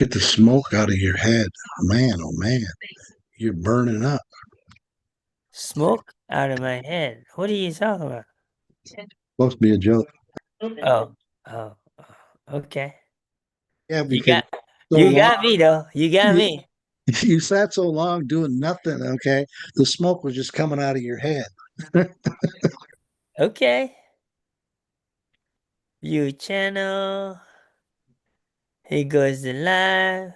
Get the smoke out of your head. Man, oh man, you're burning up. Smoke out of my head. What are you talking about? Supposed to be a joke. Oh, oh, okay. Yeah, You because got so you long got me though. You got you, me. you sat so long doing nothing, okay? The smoke was just coming out of your head. Okay. View channel. Here goes the live.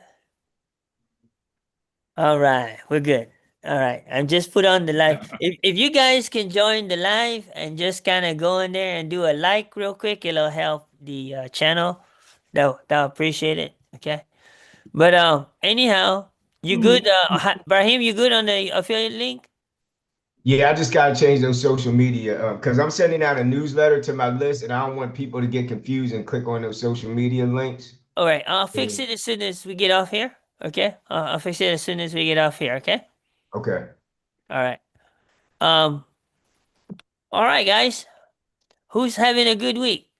All right, we're good. All right, I'm just put on the live. If you guys can join the live and just kind of go in there and do a like real quick, it'll help the channel. They'll appreciate it. Okay. But anyhow, you good? Brahim, you good on the affiliate link? Yeah, I just gotta change those social media because I'm sending out a newsletter to my list, and I don't want people to get confused and click on those social media links. All right, I'll fix And- it as soon as we get off here. Okay, I'll fix it as soon as we get off here. Okay. Okay, All right. Um. All right, guys. Who's having a good week?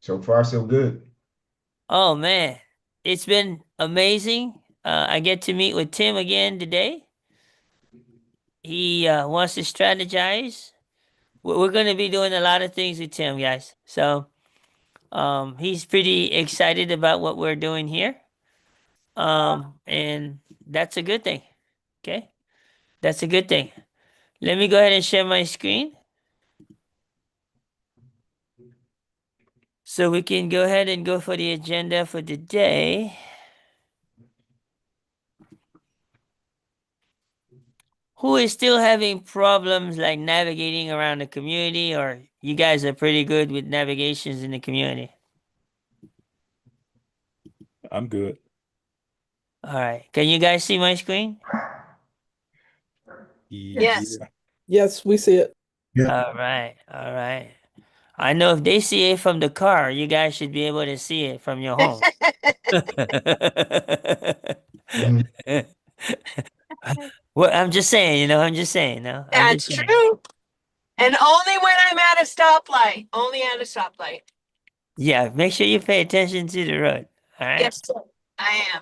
so far so good. Oh man, it's been amazing. I get to meet with Tim again today. He wants to strategize. We're going to be doing a lot of things with Tim, guys. So he's pretty excited about what we're doing here. And that's a good thing. Okay, that's a good thing. Let me go ahead and share my screen so we can go ahead and go for the agenda for today. Who is still having problems like navigating around the community, or you guys are pretty good with navigations in the community? I'm good. All right. Can you guys see my screen? Yes. Yeah. Yes, we see it. Yeah. All right. All right. I know if they see it from the car, you guys should be able to see it from your home. Mhm. Well, I'm just saying, I'm just saying, no. That's true. And only when I'm at a stoplight. Only at a stoplight. Yeah, make sure you pay attention to the road. All right. Yes, I am.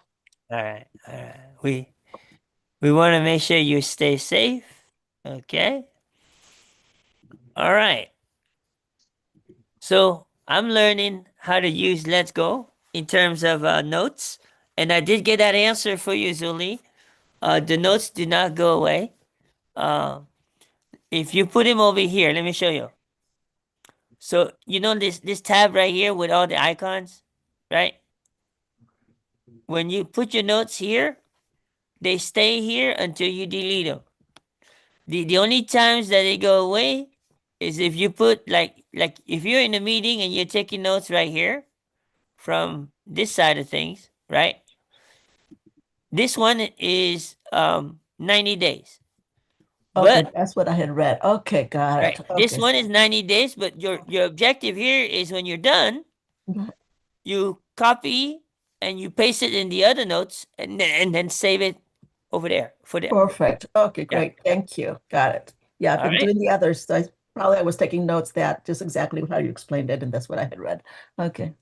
All right. All right. We want to make sure you stay safe. Okay. All right. So I'm learning how to use Let's Go in terms of notes. And I did get that answer for you, Zuli. The notes do not go away. If you put them over here, let me show you. So you know this tab right here with all the icons, right? When you put your notes here, they stay here until you delete them. The only times that they go away is if you put like if you're in a meeting and you're taking notes right here from this side of things, right? This one is 90 days. Okay, But that's what I had read. Okay, got right, it. this Okay. one is 90 days, but your objective here is when you're done, you copy and you paste it in the other notes and then save it over there for the Perfect. Okay, yeah. great. Thank you. Got it. Yeah, I've All been right. doing the others. I was taking notes that just exactly how you explained it, and that's what I had read. Okay.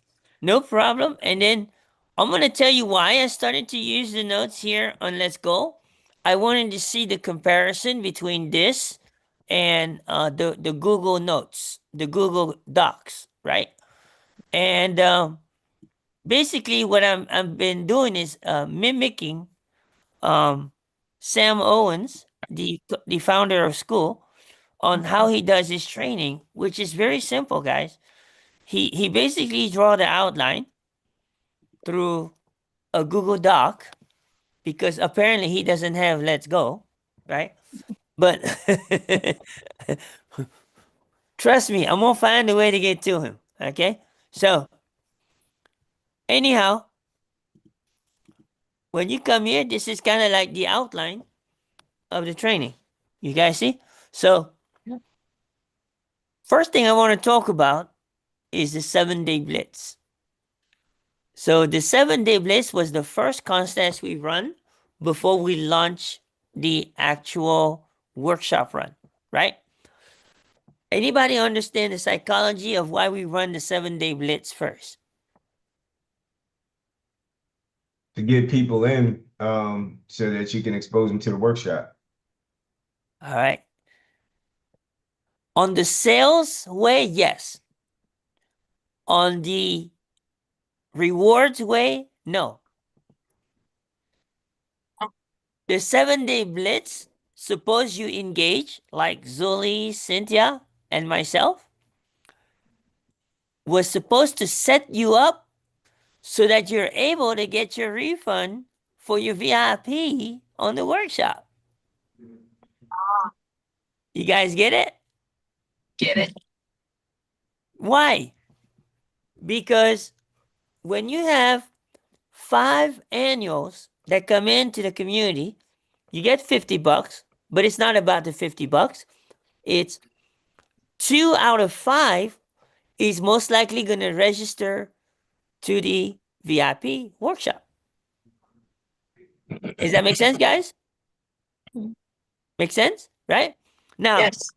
No problem. And then I'm gonna tell you why I started to use the notes here on Let's Go. I wanted to see the comparison between this and the Google Notes, the Google Docs, right? And basically, what I've been doing is mimicking Sam Owens, the founder of School, on how he does his training, which is very simple, guys. He basically draw the outline through a Google Doc because apparently he doesn't have Let's Go, right? But trust me, I'm gonna find a way to get to him. Okay, so anyhow, when you come here, this is kind of like the outline of the training. You guys see? So first thing I want to talk about is the 7-day blitz. So the 7-day blitz was the first contest we run before we launch the actual workshop run, right? Anybody understand the psychology of why we run the 7-day blitz first? to get people in so that you can expose them to the workshop. All right. On the sales way, yes. On the rewards way, no. The 7-day blitz, suppose you engage like Zuli, Cynthia, and myself, was supposed to set you up so that you're able to get your refund for your VIP on the workshop. You guys get it? Get it? Why? Because when you have 5 annuals that come into the community, you get $50, but it's not about the $50. It's 2 out of 5 is most likely going to register to the VIP workshop. Does that make sense, guys? Make sense, right? Now, Yes.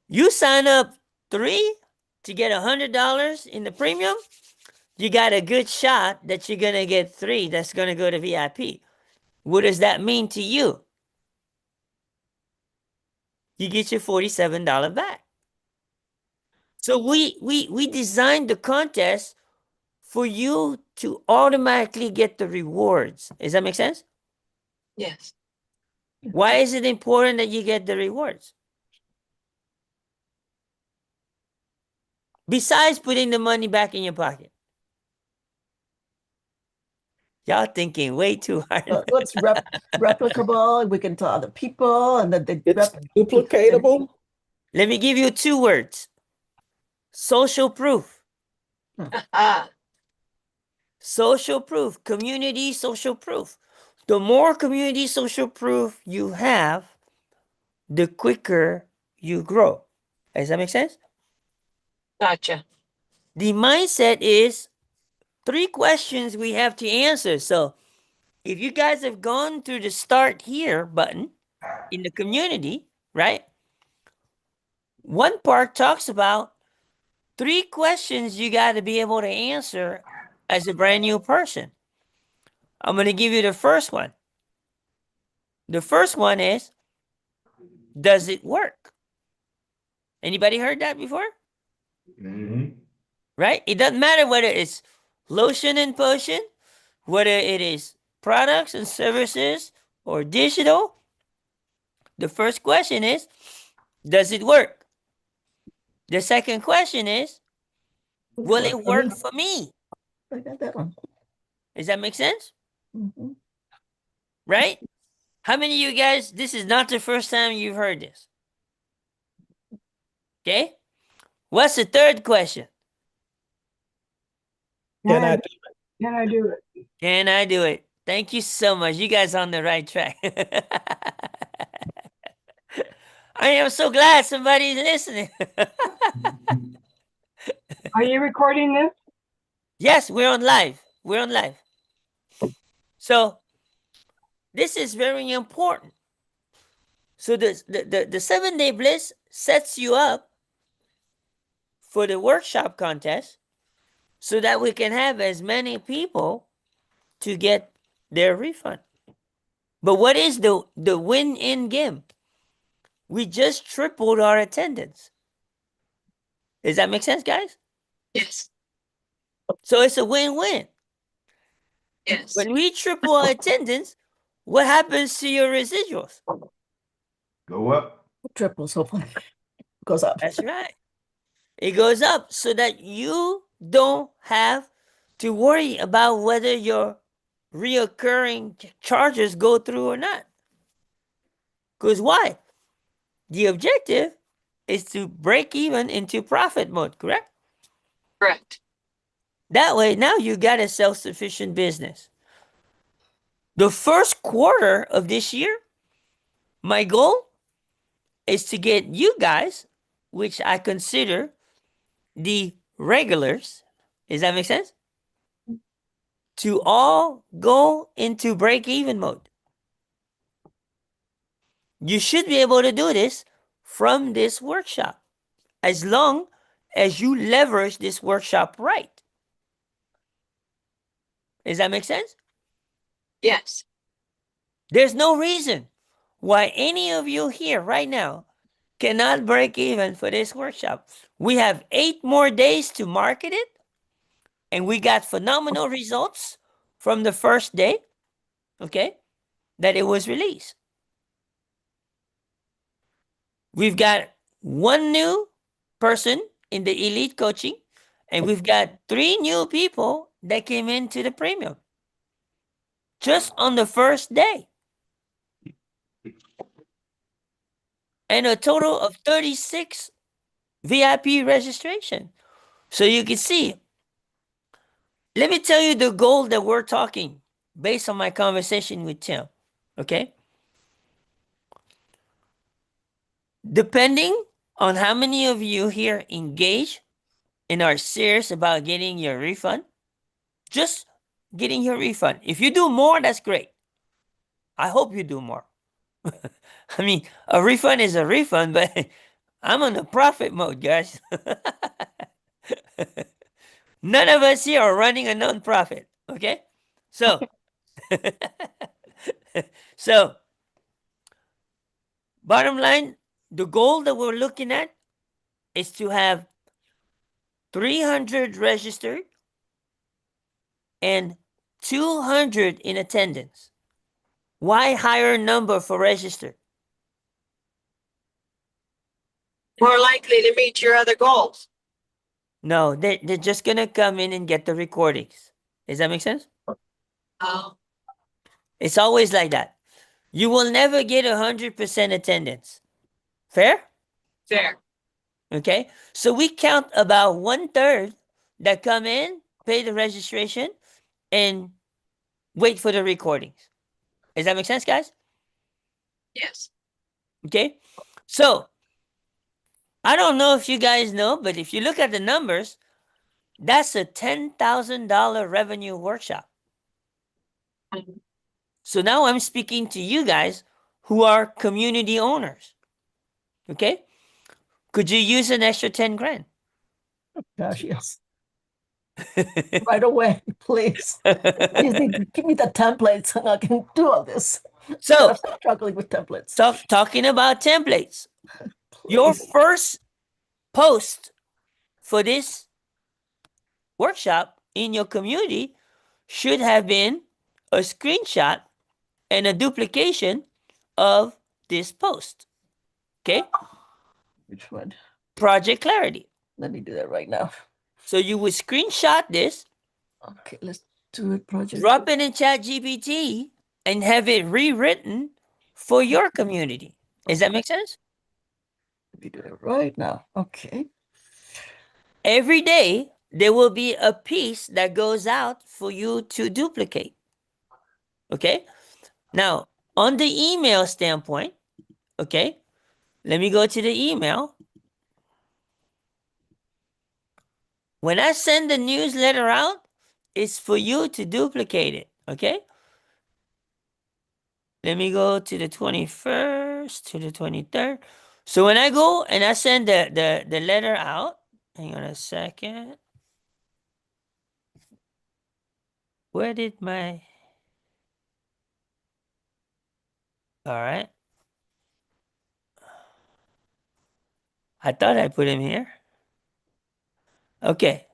you sign up 3 to get $100 in the premium, you got a good shot that you're going to get 3 that's going to go to VIP. What does that mean to you? You get your $47 back. So we designed the contest for you to automatically get the rewards. Does that make sense? Yes. Why is it important that you get the rewards? Besides putting the money back in your pocket. Y'all thinking way too hard. So it's replicable. We can tell other people, and then they It's duplicatable. Let me give you 2 words. Social proof. Ah, Social proof. Community social proof. The more community social proof you have, the quicker you grow. Does that make sense? gotcha. The mindset is 3 questions we have to answer. So if you guys have gone through the start here button in the community, right? One part talks about 3 questions you got to be able to answer as a brand new person. I'm going to give you the first one. The first one is, does it work? Anybody heard that before? Mm-hmm. Right? It doesn't matter whether it's lotion and potion, whether it is products and services or digital. The first question is, does it work? The second question is, will it work for me? I got that one. Does that make sense? Mhm. Right? How many of you guys, this is not the first time you've heard this? Okay? What's the third question? Can I do Can I do it? Can I do it? Thank you so much. You guys on the right track. I am so glad somebody's listening. Are you recording this? Yes, we're on live. We're on live. So this is very important. So the 7-day bliss sets you up for the workshop contest so that we can have as many people to get their refund. But what is the win in game? We just tripled our attendance. Does that make sense, guys? Yes. So it's a win-win. Yes. When we triple our attendance, what happens to your residuals? Go up. Triples, hopefully. Goes up. That's right. It goes up so that you don't have to worry about whether your reoccurring charges go through or not. Because why? The objective is to break even into profit mode, correct? Correct. That way, now you got a self-sufficient business. The first quarter of this year, my goal is to get you guys, which I consider the regulars, does that make sense? To all go into break-even mode. You should be able to do this from this workshop, as long as you leverage this workshop right. Does that make sense? Yes. There's no reason why any of you here right now cannot break even for this workshop. We have 8 more days to market it, and we got phenomenal results from the first day, okay, that it was released. We've got 1 new person in the elite coaching, and we've got 3 new people that came into the premium just on the first day. And a total of 36 VIP registration. So you can see, let me tell you the goal that we're talking based on my conversation with Tim, okay? Depending on how many of you here engage and are serious about getting your refund, just getting your refund. If you do more, that's great. I hope you do more. I mean, a refund is a refund, but I'm on the profit mode, guys. None of us here are running a nonprofit, okay? So, so bottom line, the goal that we're looking at is to have 300 registered and 200 in attendance. Why higher number for registered? More likely to meet your other goals. No, they're just gonna come in and get the recordings. Does that make sense? Oh, It's always like that. You will never get 100% attendance. Fair? fair. Okay. So we count about 1/3 that come in, pay the registration, and wait for the recordings. Does that make sense, guys? Yes. Okay. So I don't know if you guys know, but if you look at the numbers, that's a $10,000 revenue workshop. So now I'm speaking to you guys who are community owners. Okay. Could you use an extra 10 grand? Gosh, yes. Right away, please. Please give me the templates and I can do all this. So I'm struggling with templates. talking about templates, your Please. first post for this workshop in your community should have been a screenshot and a duplication of this post. Okay? Which one? Project Clarity. Let me do that right now. So you would screenshot this, Okay, let's do it. Project. drop it in ChatGPT, and have it rewritten for your community. Does that make sense? Let me do it right now. Okay. Every day, there will be a piece that goes out for you to duplicate. Okay? Now, on the email standpoint, okay, let me go to the email. When I send the newsletter out, it's for you to duplicate it, okay? Let me go to the 21st to the 23rd. So when I go and I send the letter out, hang on a second. Where did my... All right. I thought I put him here. Okay.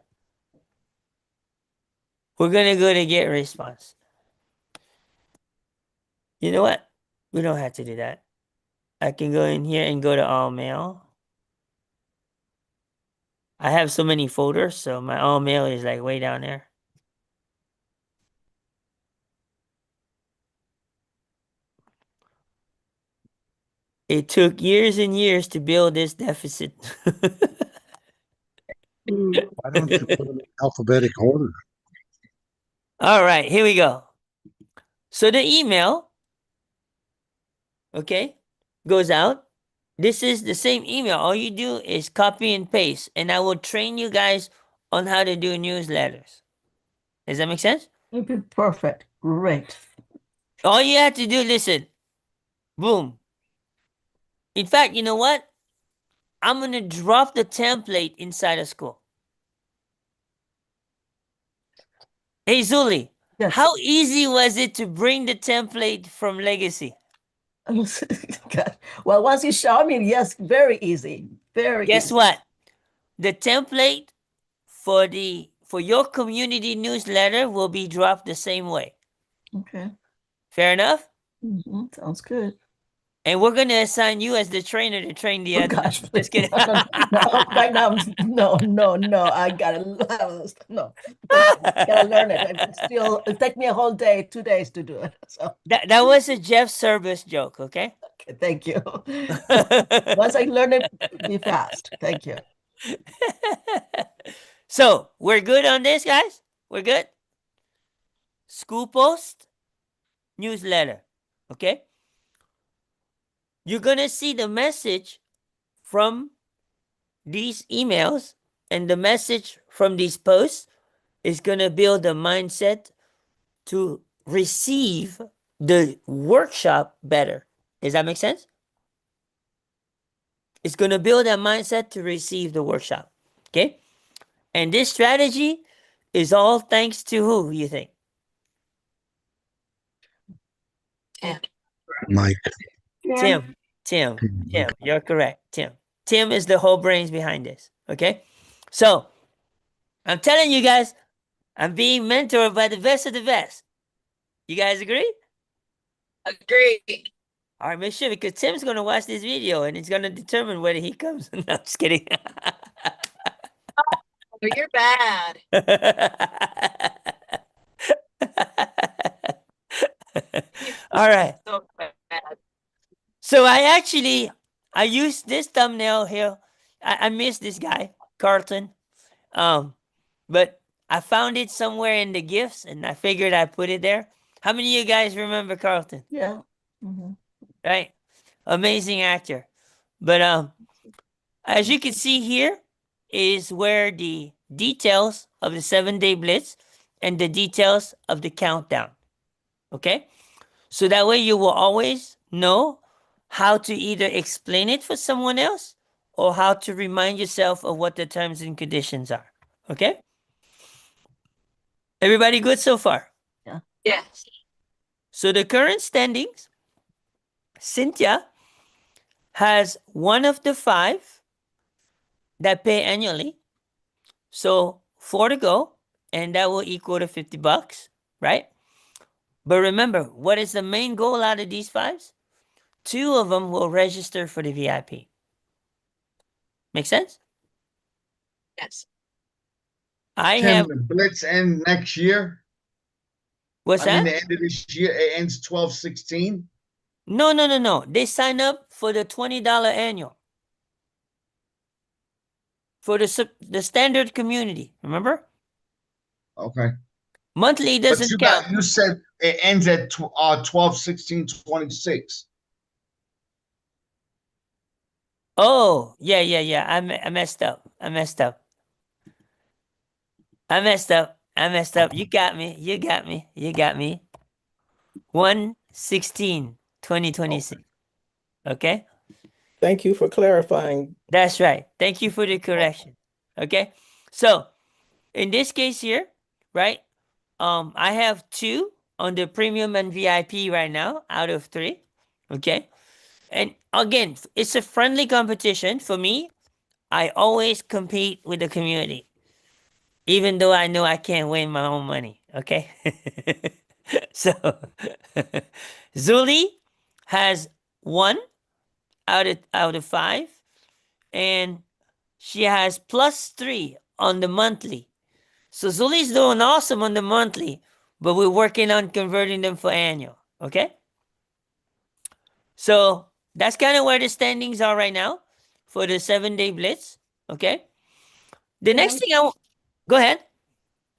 We're going to go to get response. You know what? We don't have to do that. I can go in here and go to all mail. I have so many folders, so my all mail is like way down there. It took years and years to build this deficit. Why don't you put them in alphabetic order? All right, here we go. So the email, okay, goes out. This is the same email. All you do is copy and paste, and I will train you guys on how to do newsletters. Does that make sense? Okay, perfect. Great. All you have to do, listen, boom. In fact, you know what? I'm going to drop the template inside of school. Hey, Zuli, Yes. How easy was it to bring the template from Legacy? God. Well, once you show me, yes, very easy. Very Guess easy. what? The template for your community newsletter will be dropped the same way. Okay. Fair enough? Sounds good. And we're going to assign you as the trainer to train the Oh other. gosh, Just please. kidding. No, right now, no. I gotta no. Gotta learn it. It'll take me a whole day, 2 days to do it. So That was a Jeff Service joke, okay? okay, thank you. Once I learn it, be fast. Thank you. So we're good on this, guys? We're good? School post, newsletter, okay? You're gonna see the message from these emails and the message from these posts is gonna build a mindset to receive the workshop better. Does that make sense? It's gonna build a mindset to receive the workshop, okay? And this strategy is all thanks to who, you think? Mike. Tim. You're correct. Tim is the whole brains behind this. Okay. So I'm telling you guys, I'm being mentored by the best of the best. You guys agree? Agree. All right, make sure because Tim's gonna watch this video and it's gonna determine whether he comes. No, I'm just kidding. Oh, you're bad. All right. So bad. So I used this thumbnail here. I missed this guy, Carlton. But I found it somewhere in the gifts and I figured I'd put it there. How many of you guys remember Carlton? Yeah. Right? Amazing actor. But as you can see here is where the details of the 7-day blitz and the details of the countdown. Okay? So that way you will always know how to either explain it for someone else or how to remind yourself of what the terms and conditions are. Okay? Everybody good so far? Yes. So the current standings, Cynthia has one of the 5 that pay annually. So 4 to go, and that will equal to $50, right? But remember, what is the main goal out of these 5s? 2 of them will register for the VIP. Make sense? Yes. I Tim, have, the Blitz end next year. what's I mean, that? the end of this year, it ends 12/16. No. They sign up for the $20 annual. For the standard community, remember? Okay. Monthly But doesn't count. you said it ends at 12/16/26. Oh, yeah. I messed up. You got me. 1/16/2026. Okay? Thank you for clarifying. That's right. Thank you for the correction. Okay? So, in this case here, right? I have 2 on the premium and VIP right now out of 3. Okay? And again, it's a friendly competition for me. I always compete with the community, even though I know I can't win my own money. Okay. So, Zuli has 1 out of 5, and she has +3 on the monthly. So Zuli's doing awesome on the monthly, but we're working on converting them for annual. Okay. So that's kind of where the standings are right now for the 7-day blitz. Okay. The next thing go ahead.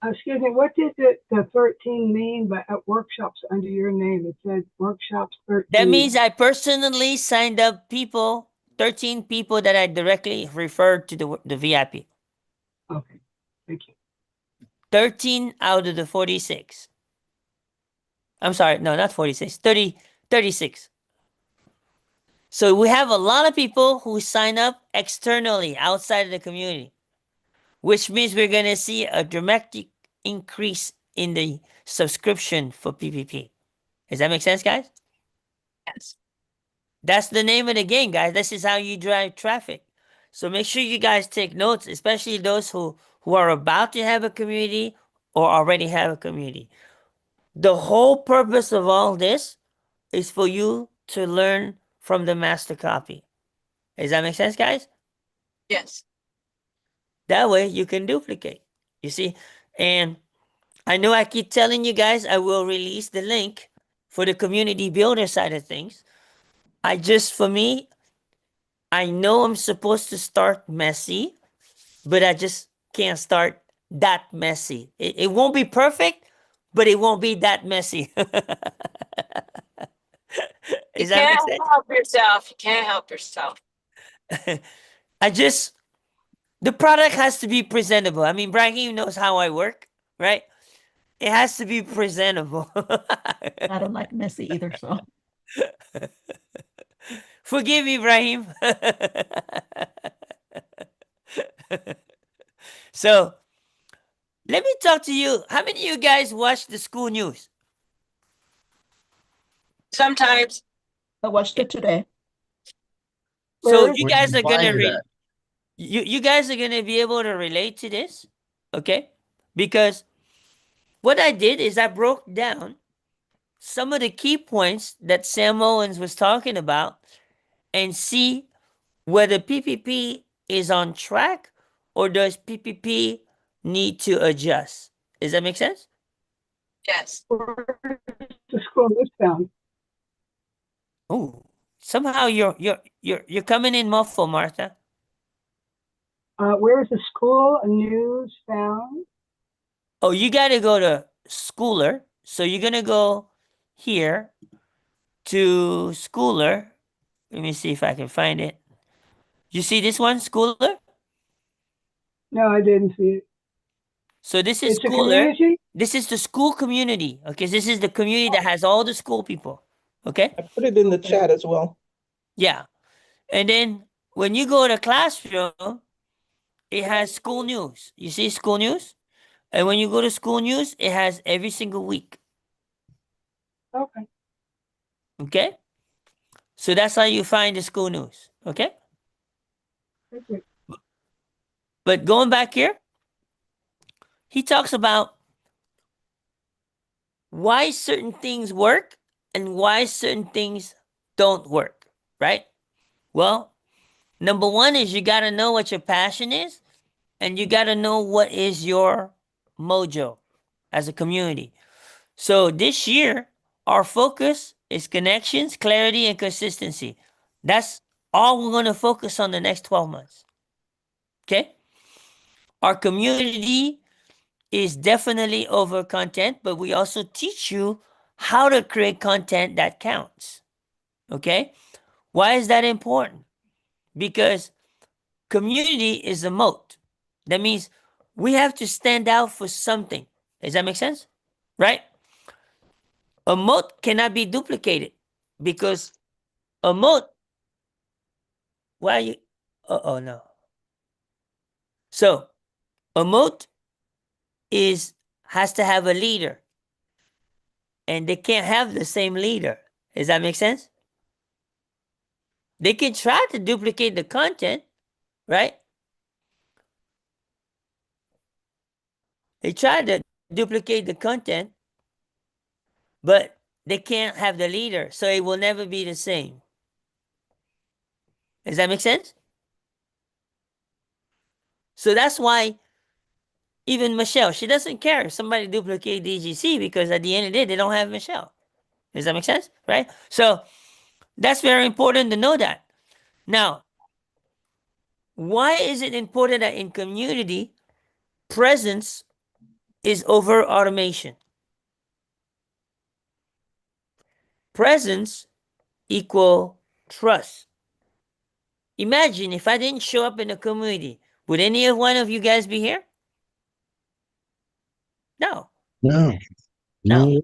Excuse me, what did the 13 mean by workshops under your name? It said workshops 13. That means I personally signed up 13 people that I directly referred to the VIP. Okay, thank you. 13 out of the 46. I'm sorry, no, not 46, 36. So we have a lot of people who sign up externally outside of the community, which means we're going to see a dramatic increase in the subscription for PPP. Does that make sense, guys? Yes. That's the name of the game, guys. This is how you drive traffic. So make sure you guys take notes, especially those who are about to have a community or already have a community. The whole purpose of all this is for you to learn from the master copy. Does that make sense, guys? Yes. That way you can duplicate. You see? And I know I keep telling you guys I will release the link for the community builder side of things. For me, I know I'm supposed to start messy, but I just can't start that messy. It won't be perfect, but it won't be that messy. You Does that make can't sense? help yourself. You can't help yourself. The product has to be presentable. I mean, Brahim knows how I work, right? It has to be presentable. I don't like messy either, so. Forgive me, Brahim. So, let me talk to you. How many of you guys watch the school news? Sometimes. I watched it today. So Where you Where guys did you are gonna find that? you guys are gonna be able to relate to this, okay? Because what I did is I broke down some of the key points that Sam Owens was talking about and see whether PPP is on track or does PPP need to adjust. Does that make sense? Yes. where's the school news found? Oh, somehow you're coming in muffled, Martha. Where is the school news found? Oh, you got to go to Schooler. So you're gonna go here to Schooler. Let me see if I can find it. You see this one, Schooler? No, I didn't see it. So this is It's a Schooler. community? This is the school community. Okay, this is the community that has all the school people. Okay? I put it in the chat as well. Yeah. And then when you go to classroom, it has school news. You see school news? And when you go to school news, it has every single week. Okay. Okay? So that's how you find the school news. Okay? Okay. But going back here, he talks about why certain things work and why certain things don't work, right? Well, number one is you got to know what your passion is, and you got to know what is your mojo as a community. So this year, our focus is connections, clarity, and consistency. That's all we're going to focus on the next 12 months. Okay? Our community is definitely over content, but we also teach you how to create content that counts. Okay? Why is that important? Because community is a moat. That means we have to stand out for something. Does that make sense? Right? A moat cannot be duplicated because a moat, why you, oh no. So a moat has to have a leader and they can't have the same leader. Does that make sense? They can try to duplicate the content, right? They try to duplicate the content, but they can't have the leader, so it will never be the same. Does that make sense? So that's why even Michelle, she doesn't care if somebody duplicate DGC because at the end of the day, they don't have Michelle. Does that make sense? Right? So that's very important to know that. Now, why is it important that in community, presence is over automation? Presence equal trust. Imagine if I didn't show up in the community, would any of one of you guys be here? No. No, No. no.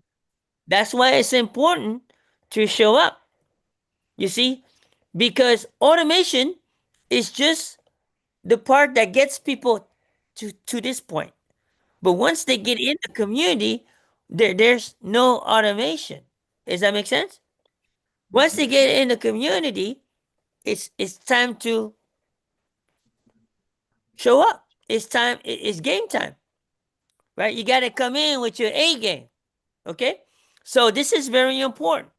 That's why it's important to show up. You see? Because automation is just the part that gets people to this point. But once they get in the community, there's no automation. Does that make sense? Once they get in the community, it's time to show up. It's time. It's game time, right? You got to come in with your A game. Okay, so this is very important.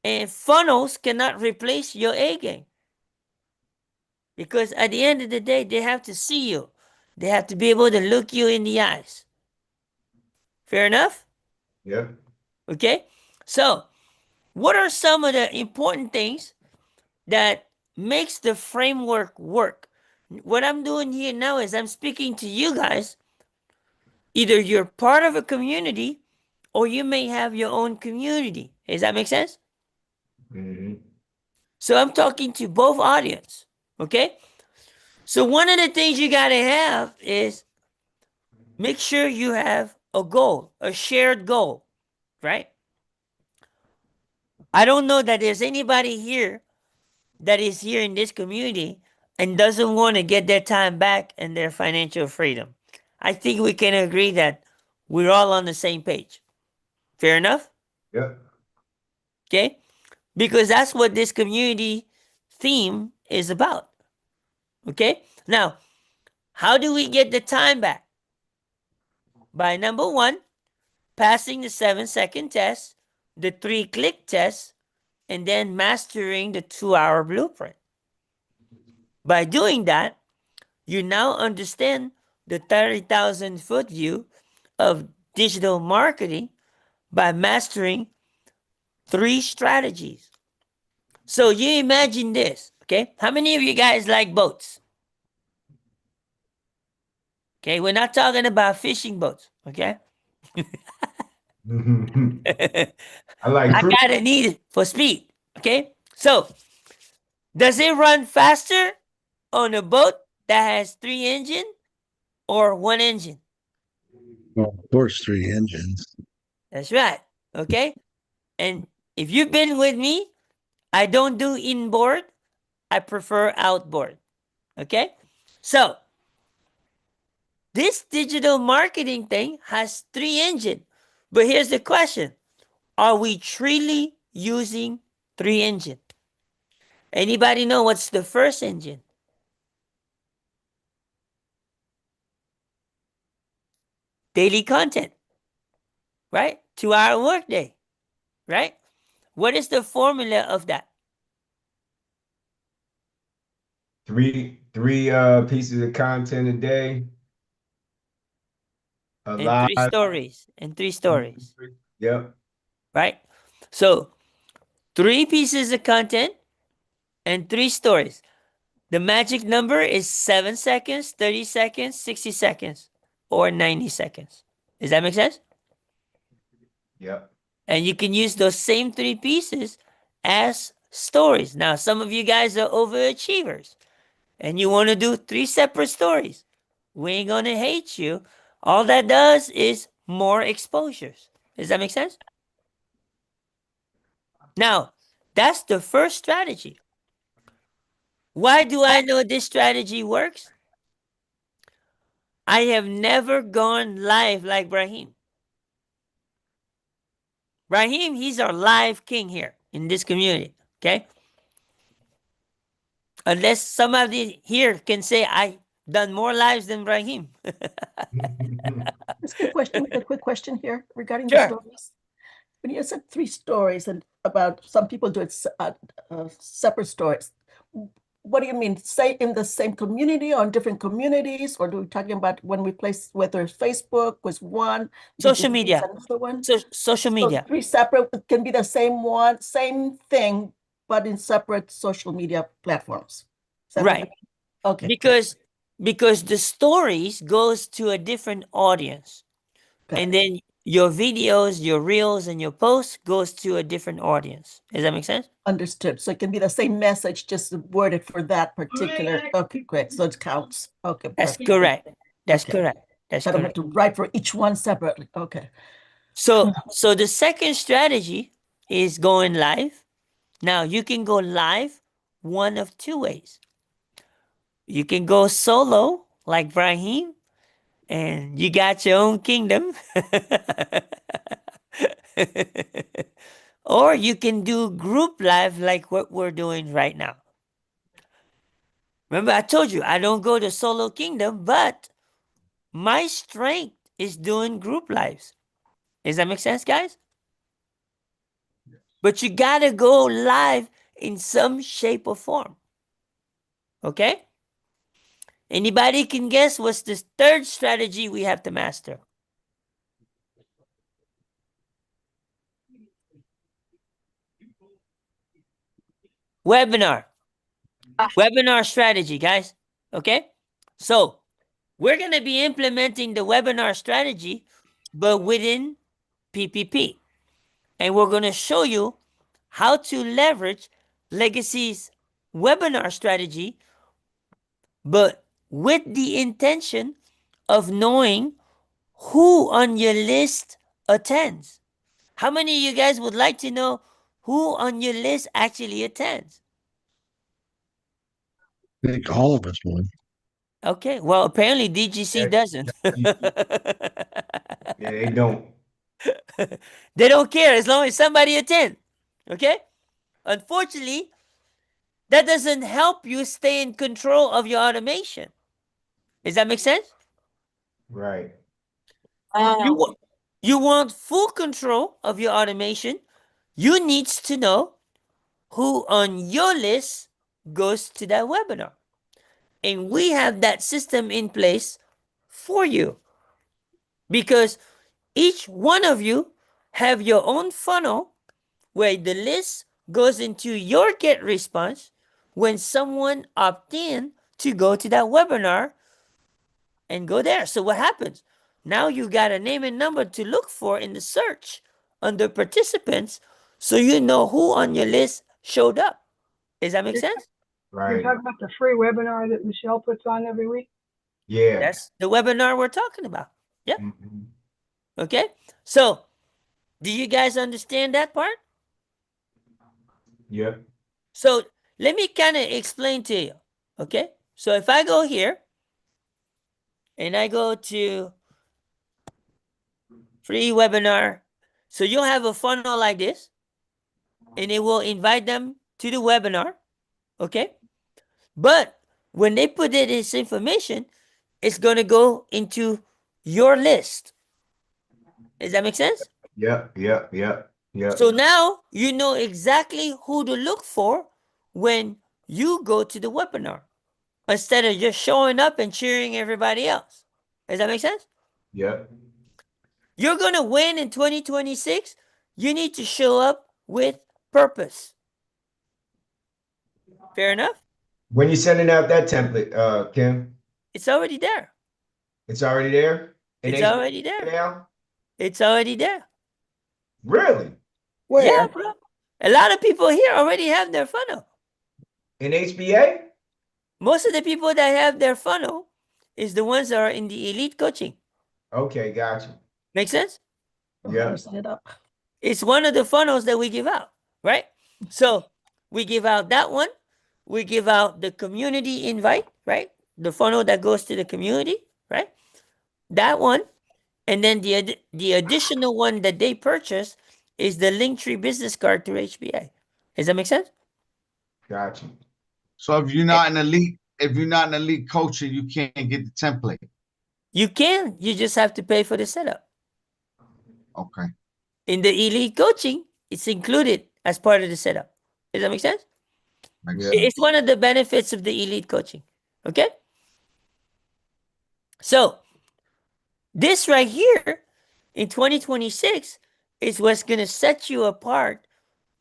And funnels cannot replace your A game, because at the end of the day, they have to see you. They have to be able to look you in the eyes. Fair enough? Yep. Okay. So, what are some of the important things that makes the framework work? What I'm doing here now is I'm speaking to you guys. Either you're part of a community or you may have your own community. Does that make sense? Mhm. So I'm talking to both audience. Okay. So one of the things you got to have is make sure you have a goal, a shared goal, right? I don't know that there's anybody here that is here in this community and doesn't want to get their time back and their financial freedom. I think we can agree that we're all on the same page. Fair enough? Yep. Okay? Because that's what this community theme is about. Okay? Now, how do we get the time back? By number one, passing the 7-second test, the 3-click test, and then mastering the 2-hour blueprint. By doing that, you now understand the 30,000 foot view of digital marketing by mastering 3 strategies. So you imagine this, okay? How many of you guys like boats? Okay, we're not talking about fishing boats, okay? I like I fruit. gotta need it for speed, okay? So, does it run faster on a boat that has 3 engine or 1 engine? Well, of course, 3 engines. That's right, okay? And if you've been with me, I don't do inboard, I prefer outboard, okay? So, this digital marketing thing has 3 engine. But here's the question. Are we truly using 3 engine? Anybody know what's the first engine? Daily content, right? 2-hour workday, right? What is the formula of that? Three pieces of content a day. And 3 Alive. stories. And 3 stories, Yep. right? So 3 pieces of content and 3 stories. The magic number is 7 seconds, 30 seconds, 60 seconds, or 90 seconds. Does that make sense? Yep. And you can use those same 3 pieces as stories. Now, some of you guys are overachievers and you want to do 3 separate stories. We ain't going to hate you. All that does is more exposures. Does that make sense? Now, that's the first strategy. Why do I know this strategy works? I have never gone live like Brahim. Brahim, he's our live king here in this community, okay? Unless somebody here can say I done more lives than Brahim. Just a quick question here regarding the Sure. stories. When you said 3 stories and about some people do it separate stories, what do you mean? Say in the same community or in different communities, or do we talking about when we place whether Facebook was one, Social BGC is media. another one? Social So media. 3 separate can be the same one, same thing, but in separate social media platforms. Is that what Right. you mean? Okay. Because the stories goes to a different audience. Got And it. then your videos, your reels, and your posts goes to a different audience. Does that make sense? Understood. So it can be the same message, just worded for that particular. Okay, great. So it counts. Okay, That's perfect. correct. That's Okay. correct. That's I don't have correct. to write for each one separately. Okay. So the second strategy is going live. Now you can go live one of 2 ways. You can go solo like Brahim, and you got your own kingdom. Or you can do group live like what we're doing right now. Remember, I told you I don't go to solo kingdom, but my strength is doing group lives. Does that make sense, guys? But you gotta go live in some shape or form. Okay? Anybody can guess what's the third strategy we have to master? Webinar. Webinar strategy, guys. Okay? So, we're going to be implementing the webinar strategy, but within PPP. And we're going to show you how to leverage Legacy's webinar strategy, but with the intention of knowing who on your list attends. How many of you guys would like to know who on your list actually attends? I think all of us would. Okay, well, apparently DGC Yeah, doesn't. Yeah, they don't. They don't care as long as somebody attends. Okay? Unfortunately, that doesn't help you stay in control of your automation. Does that make sense? Right. You want full control of your automation. You needs to know who on your list goes to that webinar. And we have that system in place for you. Because each one of you have your own funnel where the list goes into your get response when someone opt in to go to that webinar and go there. So what happens? Now you got a name and number to look for in the search under participants so you know who on your list showed up. Does that make sense? You're Right. talking about the free webinar that Michelle puts on every week? Yeah. That's the webinar we're talking about. Yep. Mhm. Okay. So do you guys understand that part? Yep. So let me kind of explain to you. Okay. So if I go here and I go to free webinar, so you'll have a funnel like this and it will invite them to the webinar. Okay. But when they put in this information, it's going to go into your list. Does that make sense? Yep. Yep. Yep. Yep. So now you know exactly who to look for when you go to the webinar instead of just showing up and cheering everybody else. Does that make sense? Yep. You're going to win in 2026. You need to show up with purpose. Fair enough? When you sending out that template, Kim, It's already there. it's already there in It's HBA already there. now? It's already there. Really? Yeah, Where? bro. A lot of people here already have their funnel. In HBA? Most of the people that have their funnel is the ones that are in the elite coaching. Okay, gotcha. Make sense? Yeah. Where's it up? It's one of the funnels that we give out, right? So we give out that one. We give out the community invite, right? The funnel that goes to the community, right? That one. And then the additional one that they purchase is the Linktree business card through HBA. Does that make sense? Gotcha. So if you're not an elite coach, you can't get the template. You can. You just have to pay for the setup. Okay. In the elite coaching, it's included as part of the setup. Does that make sense? Makes Yeah. sense. It's one of the benefits of the elite coaching. Okay? So, this right here in 2026 is what's going to set you apart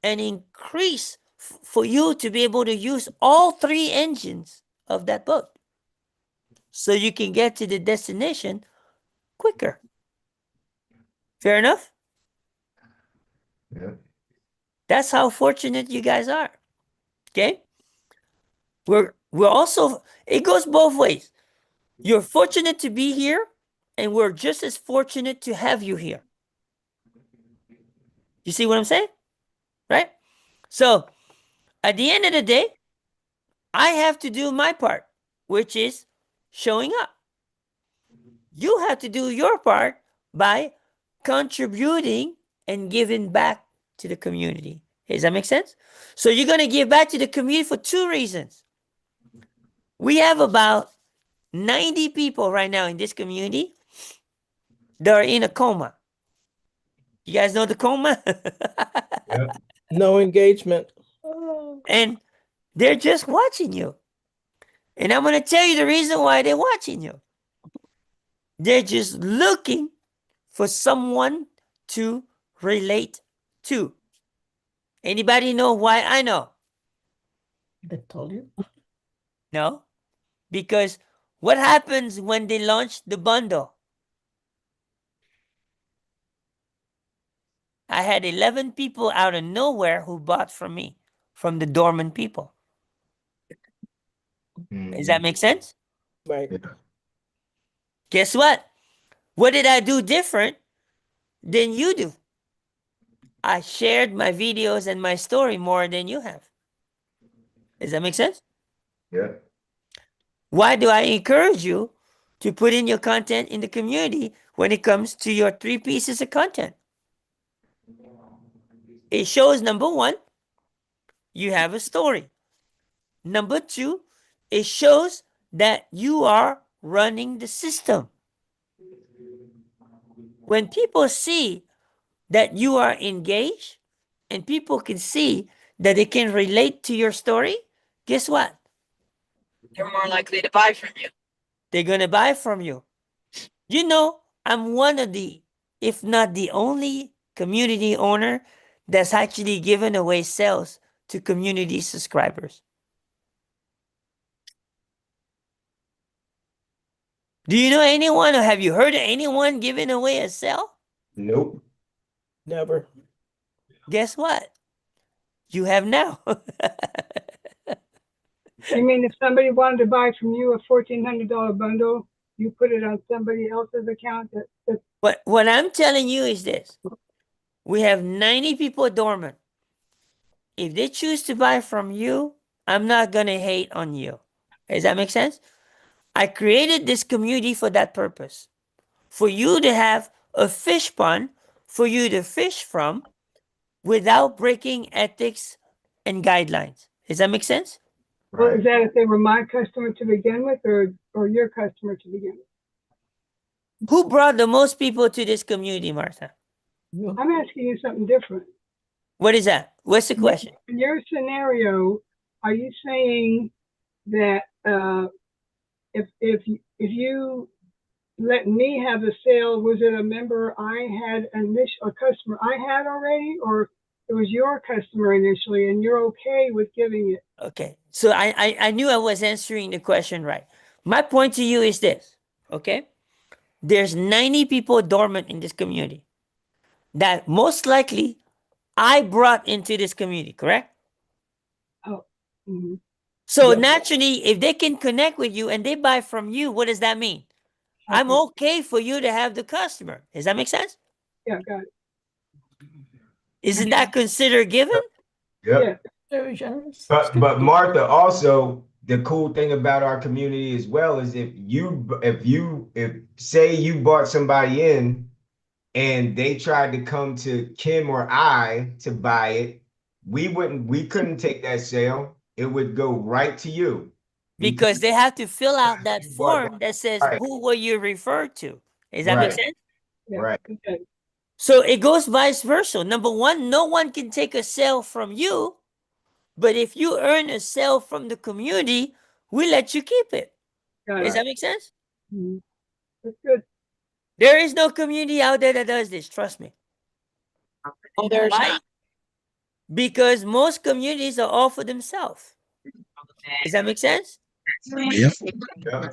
and increase for you to be able to use all three engines of that boat so you can get to the destination quicker. Fair enough? Yeah. That's how fortunate you guys are. Okay? We're also, it goes both ways. You're fortunate to be here, and we're just as fortunate to have you here. You see what I'm saying? Right? So, at the end of the day, I have to do my part, which is showing up. You have to do your part by contributing and giving back to the community. Does that make sense? So you're going to give back to the community for two reasons. We have about 90 people right now in this community that are in a coma. You guys know the coma? Yeah. No engagement. And they're just watching you. And I'm going to tell you the reason why they're watching you. They're just looking for someone to relate to. Anybody know why I know? They told you. No? Because what happens when they launch the bundle? I had 11 people out of nowhere who bought from me, from the dormant people. Does that make sense? Right. Guess what? What did I do different than you do? I shared my videos and my story more than you have. Does that make sense? Yeah. Why do I encourage you to put in your content in the community when it comes to your 3 pieces of content? It shows, number one, you have a story. Number two, it shows that you are running the system. When people see that you are engaged and people can see that they can relate to your story, guess what? They're more likely to buy from you. They're going to buy from you. You know, I'm one of the, if not the only community owner that's actually given away sales to community subscribers. Do you know anyone or have you heard of anyone giving away a sale? Nope. Never. Guess what? You have now. You mean if somebody wanted to buy from you a $1,400 bundle, you put it on somebody else's account? What I'm telling you is this. We have 90 people dormant. If they choose to buy from you, I'm not going to hate on you. Does that make sense? I created this community for that purpose. For you to have a fish pond for you to fish from without breaking ethics and guidelines. Does that make sense? Well, Right. is that if they were my customer to begin with or your customer to begin with? Who brought the most people to this community, Martha? I'm asking you something different. What is that? What's the question? In your scenario, are you saying that if you let me have the sale, was it a member I had a customer I had already, or it was your customer initially and you're okay with giving it? Okay. So I knew I was answering the question right. My point to you is this, okay? There's 90 people dormant in this community that most likely I brought into this community, correct? Oh, mhm. So Yep. naturally, if they can connect with you and they buy from you, what does that mean? I'm okay for you to have the customer. Does that make sense? Yeah, got it. Isn't that considered given? Yep. Yeah. Very generous. But Martha, also the cool thing about our community as well is if say you brought somebody in and they tried to come to Kim or I to buy it, we couldn't take that sale. It would go right to you. Because they have to fill out that You bought form that says, Right. who were you referred to? Does that make Right. sense? Yeah. Right. Okay. So it goes vice versa. Number one, no one can take a sale from you, but if you earn a sale from the community, we let you keep it. Got Does it. that make sense? Mhm. That's good. There is no community out there that does this. Trust me. Oh, there's Why? not. Because most communities are all for themselves. Does that make sense? Yep. Yeah.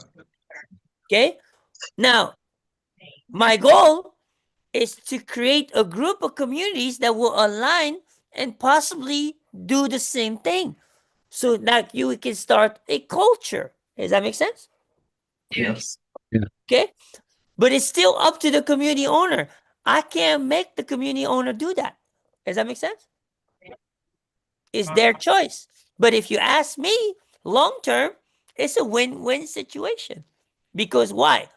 Okay. Now, my goal is to create a group of communities that will align and possibly do the same thing. So that you can start a culture. Does that make sense? Yes. Okay. But it's still up to the community owner. I can't make the community owner do that. Does that make sense? It's their choice. But if you ask me, long term, it's a win-win situation. Because why?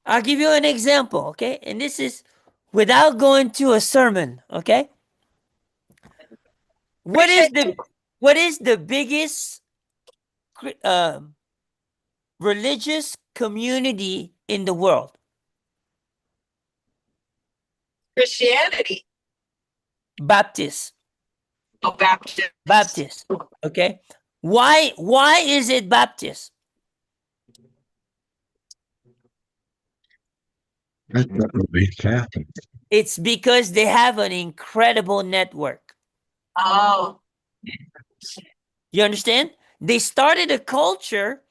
I'll give you an example, okay? And this is without going to a sermon, okay? What is the biggest religious community in the world? Christianity. Baptist. Oh, Baptist. Baptist. Okay. Why is it Baptist? That would be Catholic. It's because they have an incredible network. Oh, You understand? They started a culture,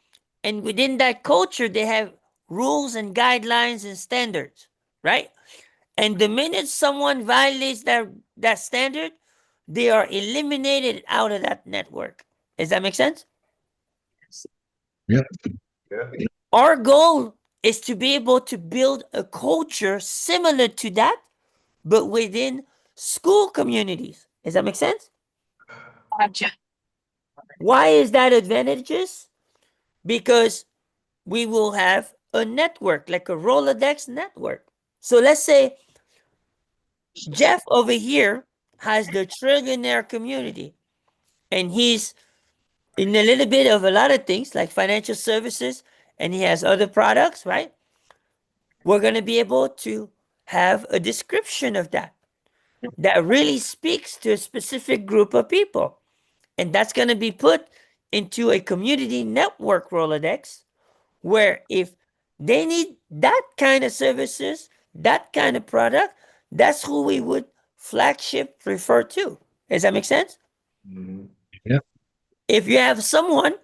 and within that culture, they have rules and guidelines and standards, right? And the minute someone violates that standard, they are eliminated out of that network. Does that make sense? Yep. Yeah. Our goal is to be able to build a culture similar to that, but within school communities. Does that make sense? gotcha. Why is that advantageous? Because we will have a network, like a Rolodex network. So let's say Jeff over here has the trillionaire community, and he's in a little bit of a lot of things like financial services, and he has other products, right? We're going to be able to have a description of that really speaks to a specific group of people. And that's going to be put into a community network Rolodex, where if they need that kind of services, that kind of product, that's who we would flagship refer to. Does that make sense? Mhm. If you have someone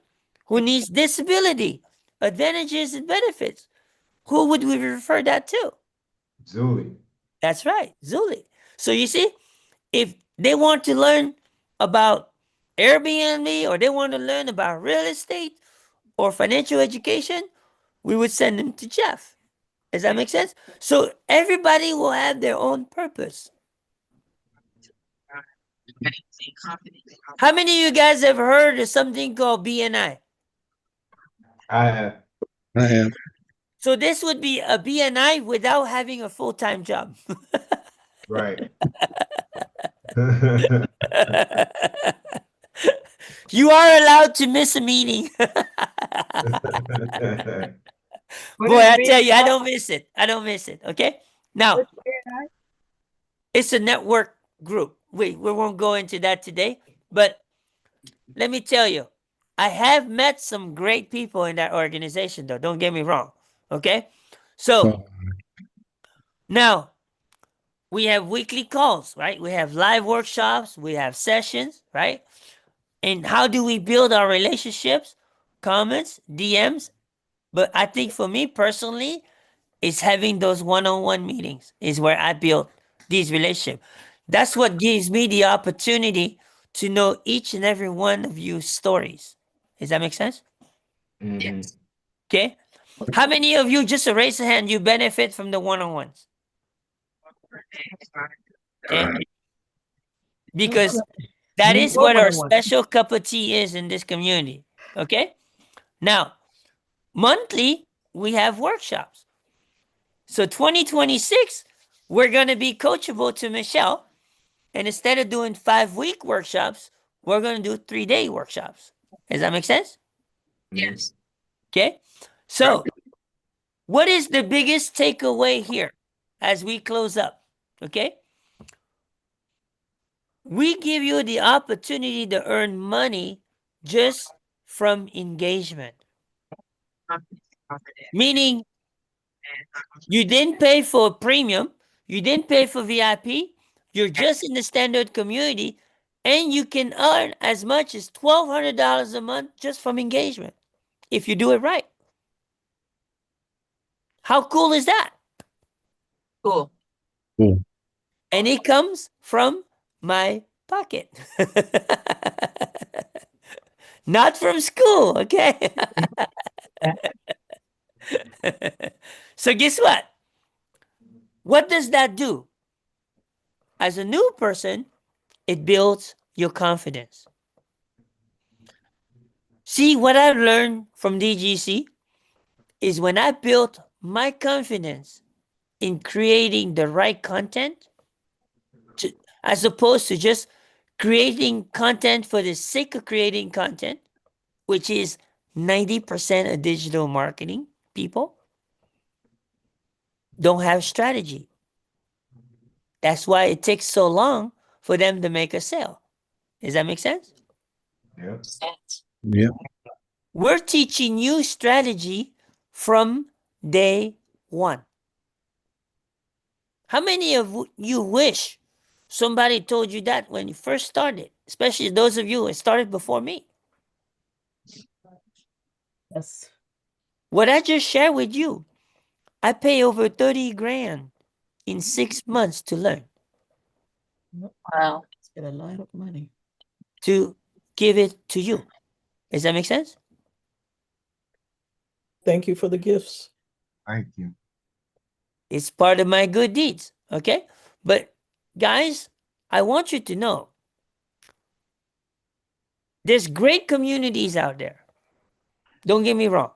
who needs disability, advantages and benefits, who would we refer that to? Zuli. That's right, Zuli. So you see, if they want to learn about Airbnb, or they want to learn about real estate or financial education, we would send them to Jeff. Does that make sense? So everybody will have their own purpose. How many of you guys have heard of something called BNI? I have. I have. So this would be a BNI without having a full-time job. Right. You are allowed to miss a meeting. What Boy, is I B- tell you, I don't miss it. I don't miss it. Okay. Now, what's BNI? it's a network group. We won't go into that today, but let me tell you, I have met some great people in that organization, though. Don't get me wrong. Okay. So So, now we have weekly calls, right? We have live workshops, we have sessions, right? And how do we build our relationships? Comments, DMs. But I think for me personally, it's having those one-on-one meetings is where I build these relationships. That's what gives me the opportunity to know each and every one of you stories. Does that make sense? Mhm. Okay. How many of you, just raise a hand, you benefit from the one-on-ones? Okay. Because that is what our special cup of tea is in this community. Okay. Now, monthly, we have workshops. So 2026, we're going to be coachable to Michelle. And instead of doing 5-week workshops, we're going to do 3-day workshops. Does that make sense? Yes. Okay. So, what is the biggest takeaway here as we close up? Okay. We give you the opportunity to earn money just from engagement. Meaning, you didn't pay for a premium, you didn't pay for VIP, you're just in the standard community, and you can earn as much as $1,200 a month just from engagement if you do it right. How cool is that? Cool. cool. And it comes from my pocket. Not from school, okay? So guess what? What does that do? As a new person, it builds your confidence. See, what I learned from DGC is when I built my confidence in creating the right content as opposed to just creating content for the sake of creating content, which is 90% of digital marketing people don't have strategy. That's why it takes so long for them to make a sale. Does that make sense? Yeah. Yeah. We're teaching you strategy from day one. How many of you wish somebody told you that when you first started, especially those of you who started before me? Yes. What I just shared with you, I pay over 30 grand in 6 months to learn, Wow. It's got a lot of money. to give it to you. Does that make sense? Thank you for the gifts. Thank you. It's part of my good deeds. Okay. But guys, I want you to know there's great communities out there. Don't get me wrong.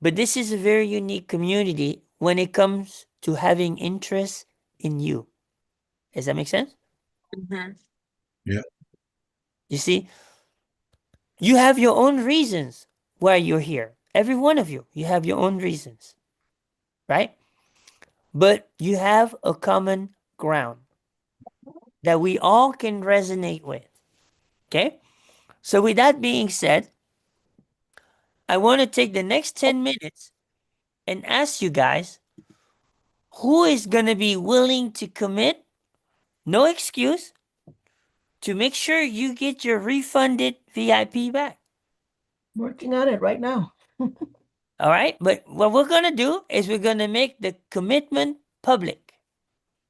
But this is a very unique community when it comes to having interest in you. Does that make sense? Mhm. You see, you have your own reasons why you're here. Every one of you, you have your own reasons, right? But you have a common ground that we all can resonate with. Okay? So, with that being said, I want to take the next 10 minutes and ask you guys who is going to be willing to commit, no excuse, to make sure you get your refunded VIP back. Working on it right now. All right? But what we're going to do is we're going to make the commitment public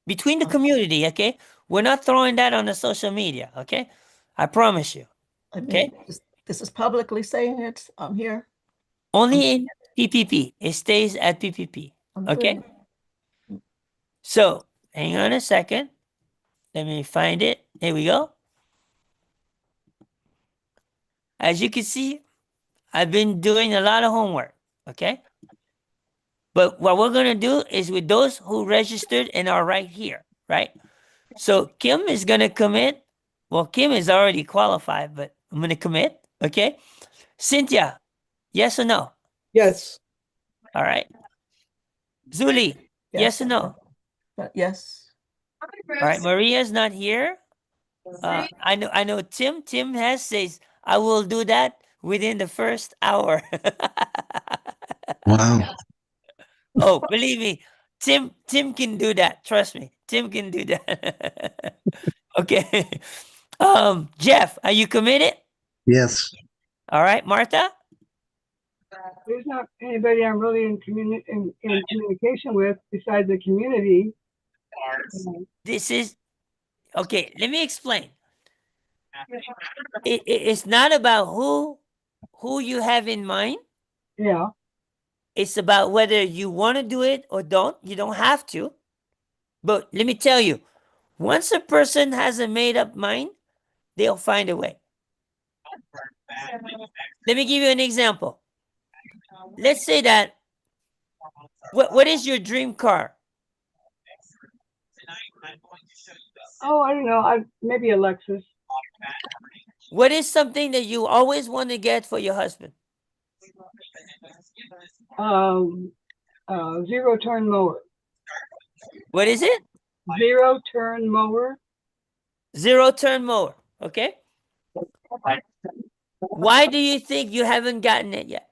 between the community, okay? We're not throwing that on the social media, okay? I promise you. I mean, Okay. this is publicly saying it. I'm here. Only in PPP. It stays at PPP. I'm Okay. doing it. So hang on a second. Let me find it. Here we go. As you can see, I've been doing a lot of homework. Okay. But what we're going to do is with those who registered and are right here, right? So Kim is going to commit. Well, Kim is already qualified, but I'm going to commit. Okay. Cynthia, yes or no? Yes. All right. Zuli, yes or no? Yes. All right. Maria's not here. I know Tim has says I will do that within the first hour. Wow. Oh, believe me, Tim can do that. Trust me. Tim can do that. Okay. Jeff, are you committed? Yes. All right, Martha? There's not anybody I'm really in communication with besides the community. This is okay, let me explain. It's not about who you have in mind. Yeah, It's about whether you want to do it or don't. You don't have to. But let me tell you, once a person has a made up mind, they'll find a way. Let me give you an example. Let's say that what is your dream car? oh, I don't know. Maybe a Lexus. What is something that you always want to get for your husband? Zero turn mower. What is it? Zero turn mower. Zero turn mower. Okay. Why do you think you haven't gotten it yet?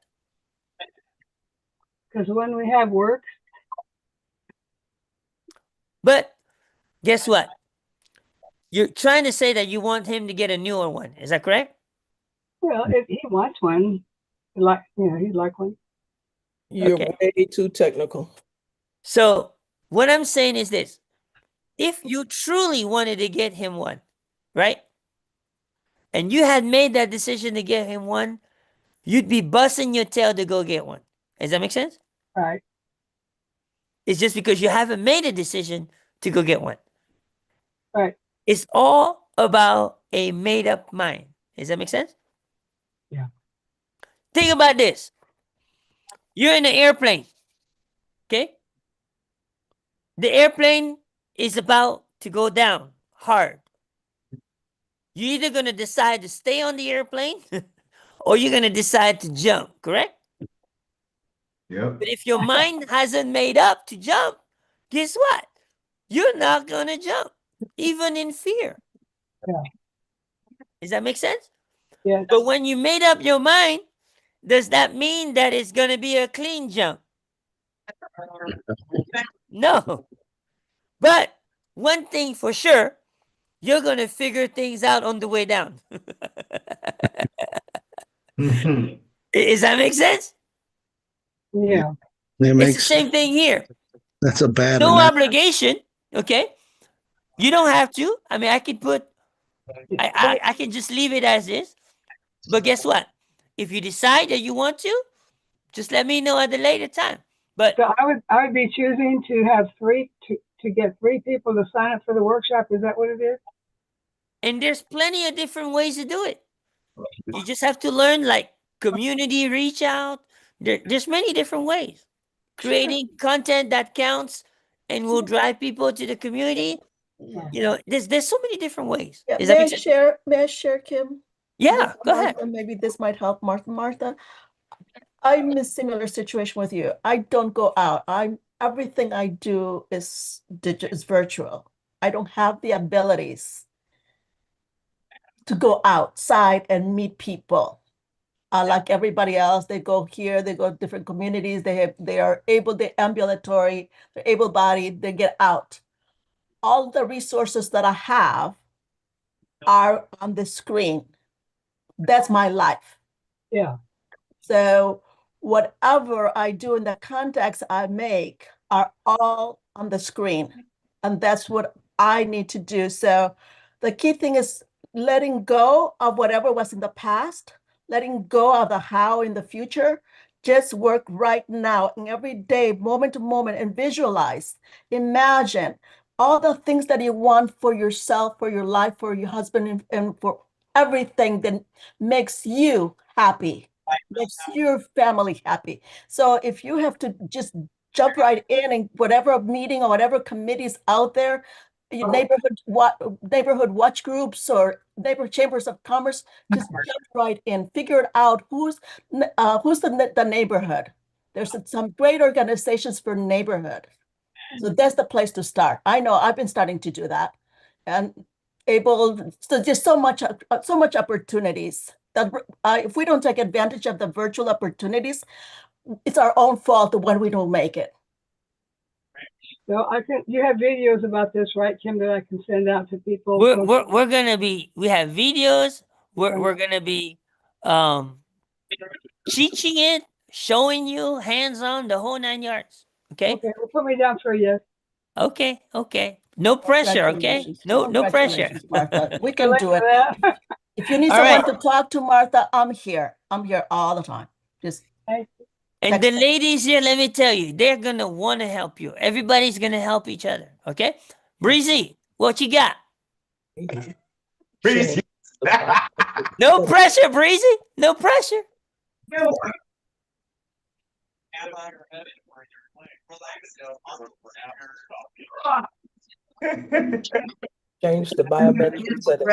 Because when we have work, But guess what? You're trying to say that you want him to get a newer one. Is that correct? well, if he wants one, he'd like one. You're Okay. way too technical. So what I'm saying is this. If you truly wanted to get him one, right? And you had made that decision to get him one, you'd be busting your tail to go get one. Does that make sense? Right. It's just because you haven't made a decision to go get one. Right. It's all about a made up mind. Does that make sense? Yeah. Think about this. You're in an airplane. Okay? The airplane is about to go down hard. You're either going to decide to stay on the airplane or you're going to decide to jump, correct? Yep. But if your mind hasn't made up to jump, guess what? You're not going to jump, even in fear. Yeah. Does that make sense? Yes. But when you made up your mind, does that mean that it's going to be a clean jump? No. But one thing for sure, you're going to figure things out on the way down. Does that make sense? Yeah. It It's the makes same thing here. that's a bad No analogy. obligation. Okay. You don't have to. I mean, I could put, I can just leave it as is. But guess what? If you decide that you want to, just let me know at a later time. But So I would be choosing to have to get 3 people to sign up for the workshop. Is that what it is? and there's plenty of different ways to do it. You just have to learn like community reach out. There's many different ways. Creating content that counts and will drive people to the community. You know, there's so many different ways. Yeah, Does that may I make sense? share, Kim? Yeah, Martha, go ahead. Martha, maybe this might help Martha. I'm in a similar situation with you. I don't go out. Everything I do is virtual. I don't have the abilities to go outside and meet people. Like everybody else, they go here, they go to different communities. They are able, they're ambulatory, they're able-bodied, they get out. All the resources that I have are on the screen. That's my life. Yeah. So whatever I do in the contacts I make are all on the screen. And that's what I need to do. So the key thing is letting go of whatever was in the past, letting go of the how in the future. Just work right now and every day, moment to moment, and visualize, imagine all the things that you want for yourself, for your life, for your husband, and for everything that makes you happy, makes your family happy. So if you have to just jump right in and whatever meeting or whatever committees out there, your neighborhood watch groups or neighbor chambers of commerce, just jump right in, figure it out. Who's the neighborhood? There's some great organizations for neighborhood. So that's the place to start. I know I've been starting to do that, and so just so much opportunities that if we don't take advantage of the virtual opportunities, it's our own fault when we don't make it. So you have videos about this, right, Kim, that I can send out to people? We're gonna be, we have videos. We're gonna be teaching it, showing you hands-on, the whole 9 yards. Okay. Okay, well, put me down for a yes. Okay. No pressure. Okay. No pressure. Congratulations, Martha. We can do it. That. If you need All someone right. to talk to, Martha, I'm here. I'm here all the time. Just And the text. ladies here, let me tell you, they're gonna want to help you. Everybody's gonna help each other. Okay. Breezy, what you got? Breezy. No pressure, Breezy. No pressure. Change the biometric settings.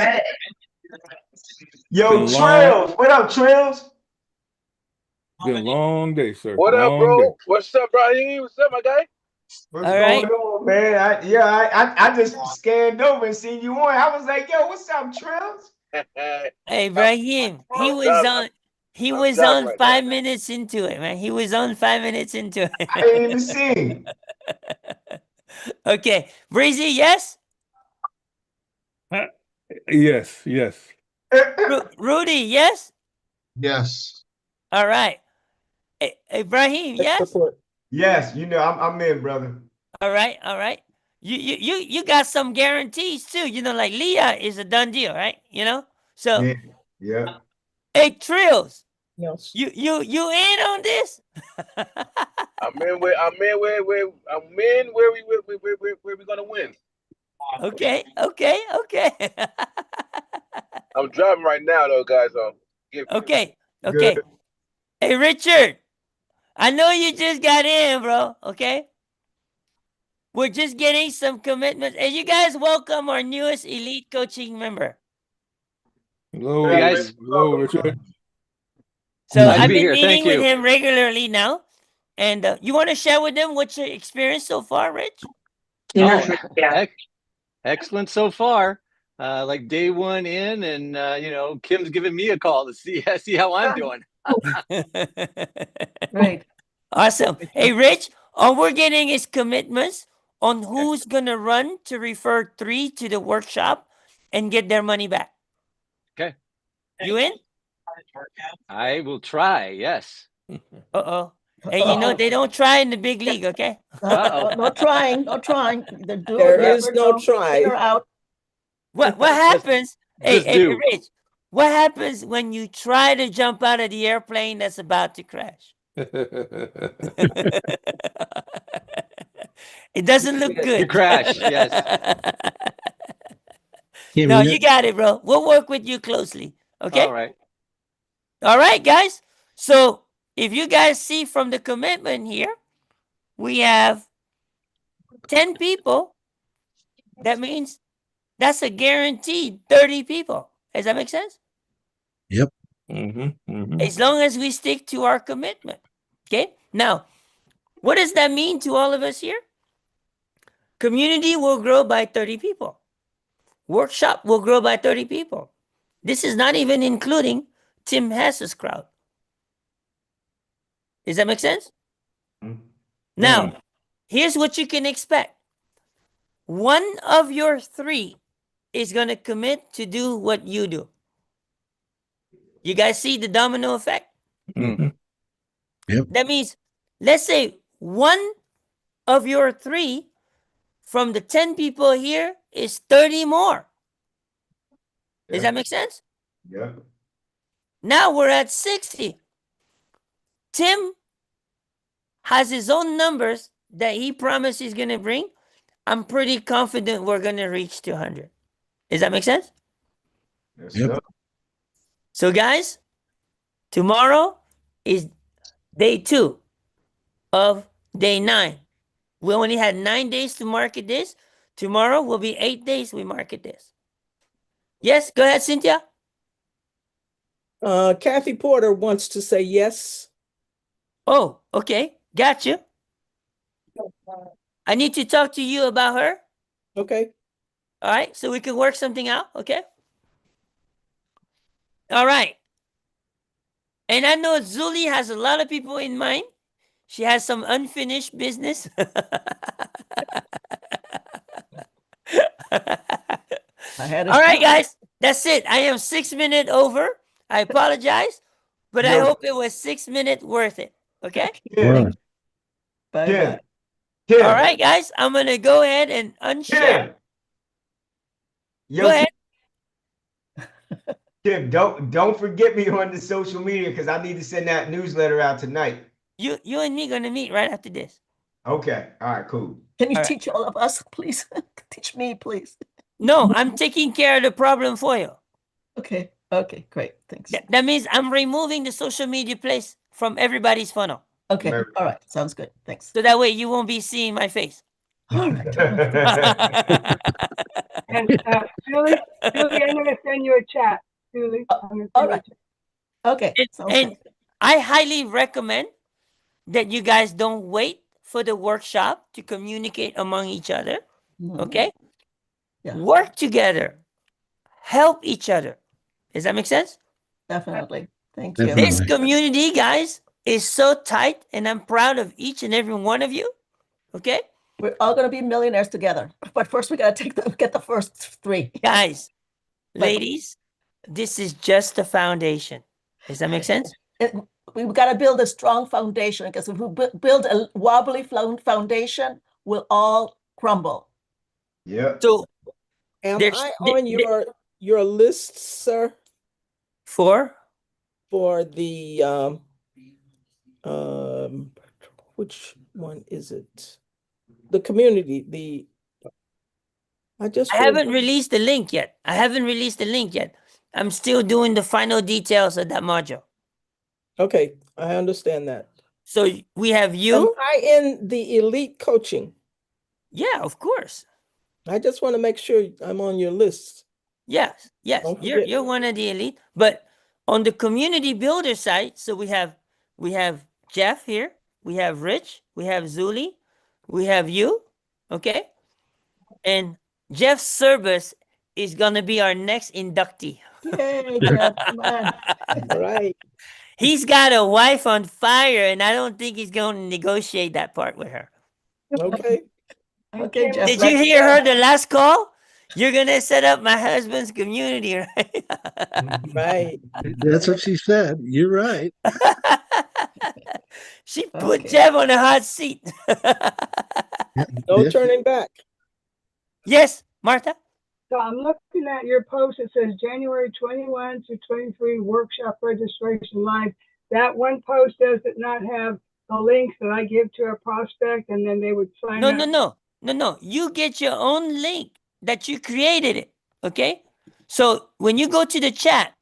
Yo, Trails. What up, Trails? Been a long day, sir. What up, Long bro? day. What's up, Brahim? What's up, my guy? What's All going right. on, man? I just scanned over and seen you on. I was like, yo, what's up, Trails? Hey, Brahim, he I'm was driving on right 5 minutes into it, man. He was on 5 minutes into it. I didn't even see. Okay. Breezy, yes? Yes. Rudy, yes? Yes. All right. Ibrahim, yes? Report. Yes, you know, I'm in, brother. All right. You got some guarantees too. You know, like Leah is a done deal, right? You know? So Yeah. hey, Trills, Yes. you in on this? I'm in where we gonna win. Okay. I'm driving right now, though, guys. Okay. Good. Hey, Richard, I know you just got in, bro. Okay. We're just getting some commitments. And you guys welcome our newest elite coaching member. Hello, Hey, guys. hello, Richard. So Glad to I've be been here. meeting Thank with you. him regularly now. And you want to share with them what's your experience so far, Rich? Oh, excellent so far. Like day one in, and Kim's giving me a call to see how I'm doing. Great. Awesome. Hey, Rich, all we're getting is commitments on who's going to run to refer 3 to the workshop and get their money back. Okay. You in? I will try. Yes. Uh-oh. Hey, they don't try in the big league, okay? No trying, no trying. Either do There or is never no don't. try. Figure out. What happens? Hey, Just do. Rich, what happens when you try to jump out of the airplane that's about to crash? It doesn't look good. You crash. Yes. No, you got it, bro. We'll work with you closely. Okay? All right. All right, guys. So if you guys see from the commitment here, we have 10 people. That means that's a guaranteed 30 people. Does that make sense? Yep. As long as we stick to our commitment. Okay? Now, what does that mean to all of us here? Community will grow by 30 people. Workshop will grow by 30 people. This is not even including Tim Hess's crowd. Does that make sense? Now, here's what you can expect. One of your 3 is going to commit to do what you do. You guys see the domino effect? Yep. That means, let's say one of your 3 from the 10 people here is 30 more. Does that make sense? Yeah. Now we're at 60. Tim has his own numbers that he promised he's going to bring. I'm pretty confident we're going to reach 200. Does that make sense? Yep. So, guys, tomorrow is day 2 of day 9. We only had 9 days to market this. Tomorrow will be 8 days we market this. Yes, go ahead, Cynthia. Kathy Porter wants to say yes. Oh, okay. Got you. I need to talk to you about her. Okay. All right. So we can work something out. Okay. All right. And I know Zuli has a lot of people in mind. She has some unfinished business. All right, guys. That's it. I am 6 minutes over. I apologize, but I hope it was 6 minutes worth it. Okay. Wow. Bye-bye. All right, guys. I'm going to go ahead and unshare. Go ahead. Tim, don't forget me on the social media because I need to send that newsletter out tonight. You and me going to meet right after this. Okay. All right, cool. Can you teach all of us, please? Teach me, please. No, I'm taking care of the problem for you. Okay. Okay, great. Thanks. That means I'm removing the social media place from everybody's funnel. Okay. All right. Sounds good. Thanks. So that way you won't be seeing my face. All right. And Julie, I'm gonna send you a chat. Julie, I'm gonna send you a chat. Okay. And I highly recommend that you guys don't wait for the workshop to communicate among each other. Okay? Yeah. Work together. Help each other. Does that make sense? Definitely. Thank you. This community, guys, is so tight, and I'm proud of each and every one of you. Okay? We're all going to be millionaires together. But first, we got to get the first 3. Guys, ladies, this is just the foundation. Does that make sense? We've got to build a strong foundation, because if we build a wobbly foundation, we'll all crumble. Yeah. So, am I on your list, sir? For the which one is it? The community. I haven't released the link yet. I'm still doing the final details of that module. Okay, I understand that. So we have Am you. I in the elite coaching? Yeah, of course. I just want to make sure I'm on your list. Yes, yes. Don't You're forget. one of the elite. But on the community builder side, so we have Jeff here, we have Rich, we have Zuli, we have you, okay? And Jeff Service is gonna be our next inductee. Yay, Jeff, come on. All right. He's got a wife on fire, and I don't think he's going to negotiate that part with her. Okay. Okay, Jeff. Did you hear her the last call? You're gonna set up my husband's community, right? Right. That's what she said. You're right. She put Okay. Jeff on a hot seat. No Yeah. turning back. Yes, Martha? So I'm looking at your post. It says January 21 to 23 workshop registration live. That one post does it not have the links that I give to a prospect and then they would sign No, up? no, no. No, no. You get your own link that you created it. Okay? So when you go to the chat,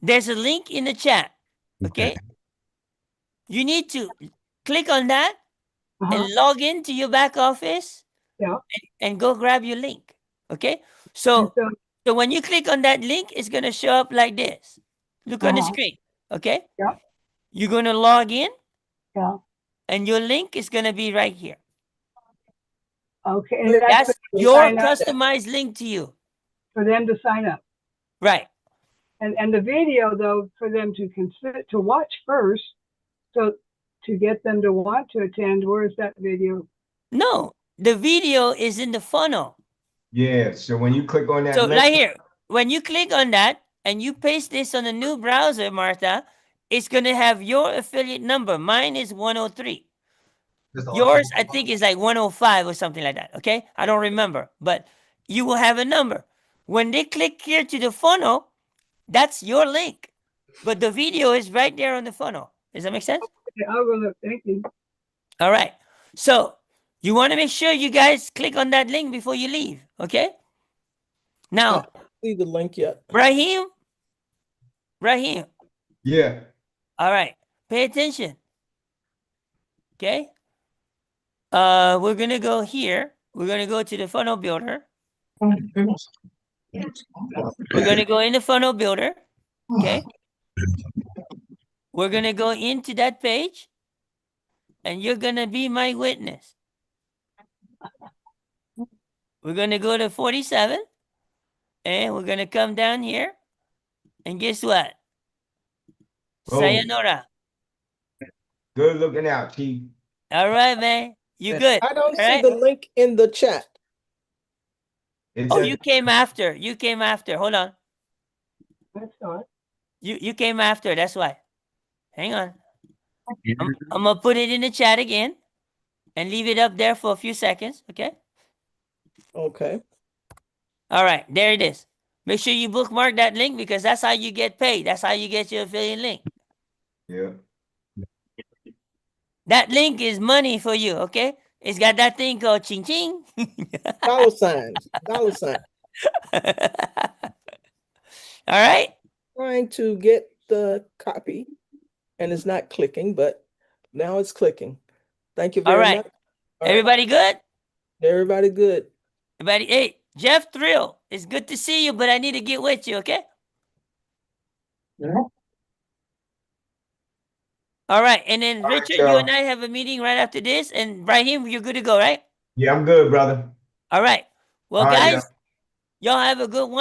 there's a link in the chat. Okay? You need to click on that and log into your back office Yeah. and go grab your link. Okay? So when you click on that link, it's gonna show up like this. Look on the screen. Okay? Yeah. You're gonna log in. Yeah. And your link is gonna be right here. Okay. And That's for them to your sign up, customized link to you. for them to sign up. Right. And the video though, for them to consider to watch first, so to get them to want to attend, where is that video? No, the video is in the funnel. Yeah. So when you click on that So link, right here, when you click on that and you paste this on a new browser, Martha, it's gonna have your affiliate number. Mine is 103. Yours, I think, is like 105 or something like that. Okay, I don't remember, but you will have a number. When they click here to the funnel, that's your link, but the video is right there on the funnel. Does that make sense? Okay, I'll go look. Thank you. All right. So you want to make sure you guys click on that link before you leave. Okay. Now, I don't see the link yet. Raheem. yeah. All right. Pay attention. Okay. We're gonna go here. We're gonna go to the funnel builder. We're gonna go in the funnel builder. Okay. We're gonna go into that page, and you're gonna be my witness. We're gonna go to 47, and we're gonna come down here, and guess what? Oh. Sayonara. Good looking out, Chief. All right, man. You good? I don't All see right? the link in the chat. It's Oh, a- you came after. You came after. Hold on. That's all right. You came after. That's why. Hang on. I'm gonna put it in the chat again and leave it up there for a few seconds. Okay. Okay. All right. There it is. Make sure you bookmark that link because that's how you get paid. That's how you get your affiliate link. yeah. That link is money for you. Okay. It's got that thing called ching ching. Dollar signs. Dollar sign. All right. Trying to get the copy and it's not clicking, but now it's clicking. Thank you All very right. much. All right. Everybody good? Everybody good. Everybody, hey, Jeff Thrill, it's good to see you, but I need to get with you, okay? All right, and then All right, Richard, you y'all. and I have a meeting right after this, and Raheem, you're good to go, right? Yeah, I'm good, brother. All right. Well, All right, guys, y'all have a good one.